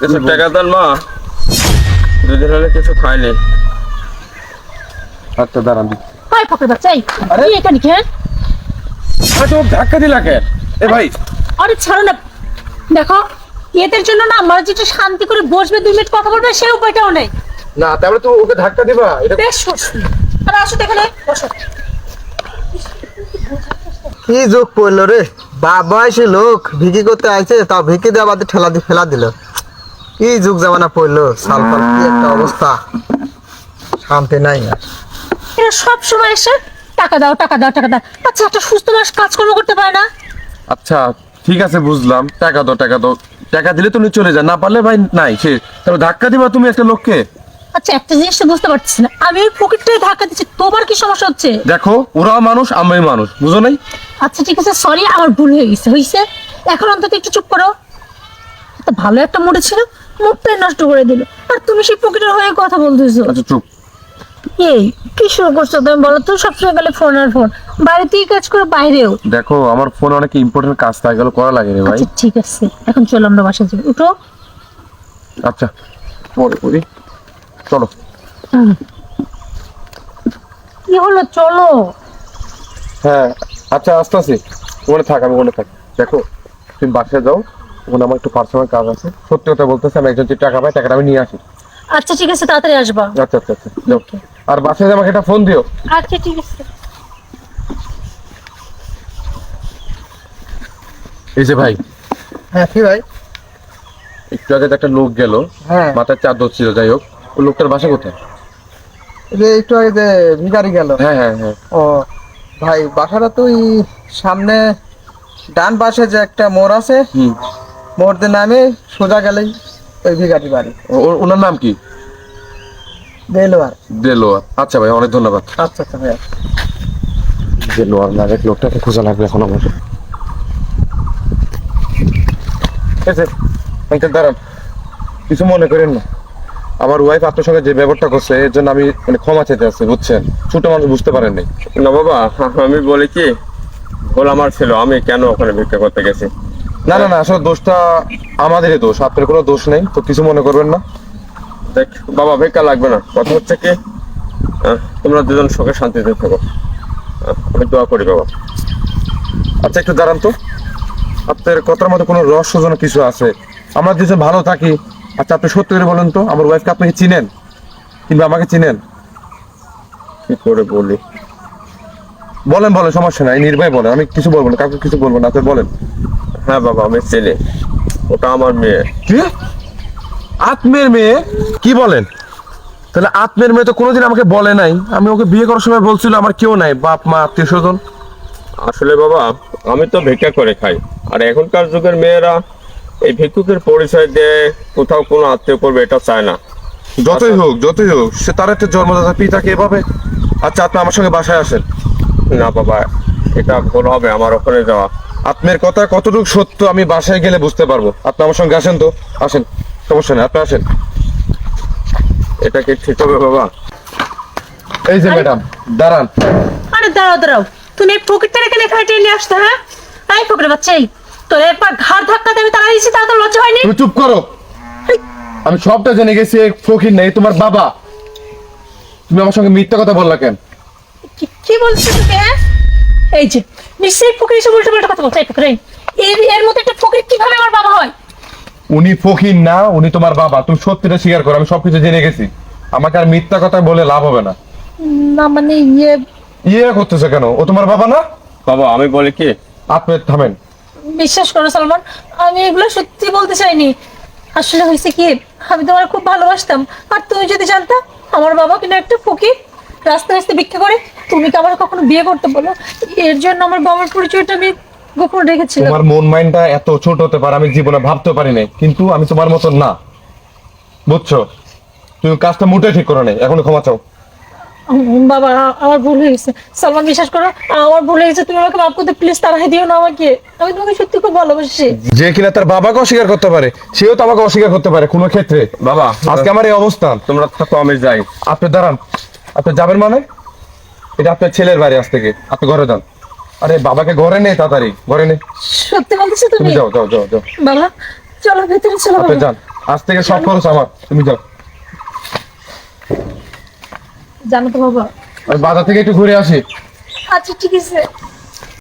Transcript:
কিছু টাকা দেন মা, দুদিন হলে কিছু খাইনি। আচ্ছা দাঁড়ান। ভাই ফকির বাচ্চা, এই আরে? তুই এখানে কেন? আরে ও ধাক্কা দিলা কেন? এ ভাই আরে ছাড়ো না, দেখো এদের জন্য না আমার যেটা শান্তি করে বসবে 2 মিনিট কথা বলবে সেই উপায়টাও নেই। না, তাহলে তো ওকে ধাক্কা দিবা। এটা বেশ করছি। আরে আসো তো এখানে বসো। কি যোগ পড়লো রে, বাবা এসে লোক ভিকি করতে আইছে, তাও ভিকি দিয়ে আবার ঠেলা দিয়ে ফেলা দিল। কি যুগ জামানা পড়লো, সালফাল কি একটা অবস্থা, শান্তি নাই আর। এরা সব সময় এসে টাকা দাও টাকা দাও টাকা দাও। আচ্ছা একটা সুস্থ মানুষ কাজকর্ম করতে পারে না? আচ্ছা ঠিক আছে বুঝলাম, টাকা দাও টাকা দাও, টাকা দিলে তুমি চলে যা, না পারলে ভাই নাই সে। তবে ধাক্কা দিবা তুমি একটা লোককে? আচ্ছা একটা জিনিস তো বুঝতে পারছিস না, আমি ওই পকেটটাই ধাক্কা দিচ্ছি, তোমার কি সমস্যা হচ্ছে? দেখো ওরাও মানুষ আমি মানুষ, বুঝো নাই? আচ্ছা ঠিক আছে, সরি আমার ভুল হয়ে গেছে, হইছে। এখন অন্তত একটু চুপ করো। তো ভালো একটা মুডে ছিল, মুডটাই নষ্ট করে দিল। আর তুমি সেই পকেটের হয়ে কথা বলতেছো। আচ্ছা চুপ। এই কি শুরু করছো তুমি বলো তো? সবসময় গেলে ফোন আর ফোন, বাড়িতেই কাজ করে বাইরেও। দেখো আমার ফোনে অনেক ইম্পর্টেন্ট কাজ থাকে, এগুলো করা লাগে রে ভাই। আচ্ছা ঠিক আছে, এখন চলো আমরা বাসায় যাই, উঠো। আচ্ছা পরে করি, চলো। কি হলো চলো। হ্যাঁ আচ্ছা আস্তে আস্তে, ওখানে থাক, আমি ওখানে থাকি। দেখো তুমি বাসায় যাও, ওখানে আমার একটু পার্সোনাল কাজ আছে। সত্যি কথা বলতেছি, আমি একজন যে টাকা পাই, টাকাটা আমি নিয়ে আসি। আচ্ছা ঠিক আছে, তাড়াতাড়ি আসবা। আচ্ছা আচ্ছা আচ্ছা যাও। আর বাসায় যে আমাকে একটা ফোন দিও। আচ্ছা ঠিক আছে। এই যে ভাই, হ্যাঁ কি ভাই? একটু আগে যে একটা লোক গেল, হ্যাঁ মাথায় চাদর ছিল, যাই হোক, ওই লোকটার বাসা কোথায়? এই যে একটু আগে যে ভিখারি গেল, হ্যাঁ হ্যাঁ হ্যাঁ। ও ভাই বাসাটা তো ওই সামনে ডান পাশে যে একটা মোড় আছে, হুম। মোড় দিয়ে নামে সোজা গেলেই ওই ভিখারি বাড়ি। ওনার নাম কি? দেলোয়ার। দেলোয়ার। আচ্ছা ভাই অনেক ধন্যবাদ। আচ্ছা আচ্ছা ভাইয়া। দেলোয়ার নামের লোকটাকে খোঁজা লাগবে এখন আমার। দাঁড়ান, কিছু মনে করেন না, আমার ওয়াইফ আপনার সঙ্গে যে ব্যবহারটা করছে এর জন্য আমি মানে ক্ষমা চাইতে আছি, বুঝছেন? ছোট মানুষ বুঝতে পারেন নাই। না বাবা, আমি বলি কি, ভুল আমার ছিল, আমি কেন ওখানে ভিক্ষা করতে গেছি। না না না, আসলে দোষটা আমাদেরই দোষ, আপনার কোনো দোষ নেই তো, কিছু মনে করবেন না। দেখ বাবা, ভিক্ষা লাগবে না, কথা হচ্ছে কি, তোমরা দুজন সুখে শান্তিতে থাকো, আমি দোয়া করি বাবা। আচ্ছা একটু দাঁড়ান তো, আপনার কথার মধ্যে কোনো রহস্যজনক কিছু আছে? আমরা দুজন ভালো থাকি। আচ্ছা আপনি সত্যি করে বলেন তো, আমার ওয়াইফকে আপনি কি চিনেন কিংবা আমাকে চিনেন? কি করে বলি? বলেন বলেন, সমস্যা নাই, নির্ভয় বলেন, আমি কিছু বলবো না, কাউকে কিছু বলবো না, আপনি বলেন। হ্যাঁ বাবা, আমি চিনি, ওটা আমার মেয়ে। কি? আত্মের মেয়ে? কি বলেন? তাহলে আত্মের মেয়ে তো কোনোদিন আমাকে বলে নাই। আমি ওকে বিয়ে করার সময় বলছিল আমার কেউ নাই, বাপ মা আত্মীয় স্বজন। আসলে বাবা, আমি তো ভিক্ষা করে খাই, আর এখনকার যুগের মেয়েরা এই ভিক্ষুকের পরিচয় দিয়ে কোথাও কোনো আত্মীয় করবে এটা চায় না। যতই হোক যতই হোক, সে তার একটা জন্মদাতা পিতাকে এভাবে। আচ্ছা আপনি আমার সঙ্গে বাসায় আসেন। না বাবা, এটা ভুল হবে আমার ওখানে যাওয়া। আপনার কথা কতটুকু সত্য আমি বাসায় গেলে বুঝতে পারবো। আপনি আমার সঙ্গে আসেন তো, আসেন, সমস্যা নেই, আপনি আসেন। এটা কি ঠিক হবে বাবা? এই যে ম্যাডাম দাঁড়ান। আরে দাঁড়াও দাঁড়াও, তুমি এই পকেটটা এখানে খাইতে নিয়ে আসতে? হ্যাঁ এই পকেটের বাচ্চা, এই তোর একবার ঘাড় ধাক্কা দেবে তারা দিয়েছি, তারা তো লজ্জা হয়নি? তুমি চুপ করো, আমি সবটা জেনে গেছি। এই ফকির নেই তোমার বাবা, তুমি আমার সঙ্গে মিথ্যা কথা বললা কেন? কি বলছো তুমি? হ্যাঁ এই যে নিশ্চয়ই ফকির এসে উল্টো পাল্টা কথা বলছে। এই ফকির, এর মধ্যে একটা ফকির কিভাবে আমার বাবা হয়? উনি ফকির না, উনি তোমার বাবা। তুমি সত্যিটা স্বীকার করো, আমি সবকিছু জেনে গেছি। আমাকে আর মিথ্যা কথা বলে লাভ হবে না। না মানে ইয়ে করতেছে কেন? ও তোমার বাবা না? বাবা আমি বলি কি, আপনি থামেন। বিশ্বাস করো সালমান, আমি এগুলো সত্যি বলতে চাইনি। আসলে হয়েছে কি, আমি তোমার খুব ভালোবাসতাম। আর তুমি যদি জানতা আমার বাবা কিনা একটা ফকির, রাস্তায় রাস্তায় ভিক্ষা করে, তুমি কি আমার কখনো বিয়ে করতে বলো? এর জন্য আমার বাবার পরিচয়টা আমি গোপন রেখেছিলাম। তোমার মন মাইন্ডটা এত ছোট হতে পারে আমি জীবনে ভাবতে পারি নাই, কিন্তু আমি তোমার মতন না, বুঝছো? তুমি কাজটা মোটেই ঠিক করো নাই, এখন ক্ষমা চাও। বাবা আমার ভুল হয়ে গেছে, সালমান বিশ্বাস করো আমার ভুল হয়ে গেছে, তুমি আমাকে মাফ করতে প্লিজ, তাড়াই দিও না আমাকে, আমি তোমাকে সত্যি খুব ভালোবাসি। যে কিনা তার বাবাকে অস্বীকার করতে পারে, সেও তো আমাকে অস্বীকার করতে পারে কোনো ক্ষেত্রে। বাবা আজকে আমার এই অবস্থান। তোমরা থাকো, আমি যাই। আপনি দাঁড়ান, আপনি যাবেন মানে? এটা আপনার ছেলের বাড়ি, আজ থেকে আপনি ঘরে যান। আরে বাবাকে ঘরে নেই, তাড়াতাড়ি ঘরে নেই। সত্যি বলতেছো তুমি তুমি? যাও যাও যাও যাও, বাবা চলো ভেতরে চলো আপনি বাবা। যান। আজ থেকে সব খরচ আমার, তুমি যাও। জানো তো বাবা। আমি বাজার থেকে একটু ঘুরে আসি। আচ্ছা ঠিক আছে।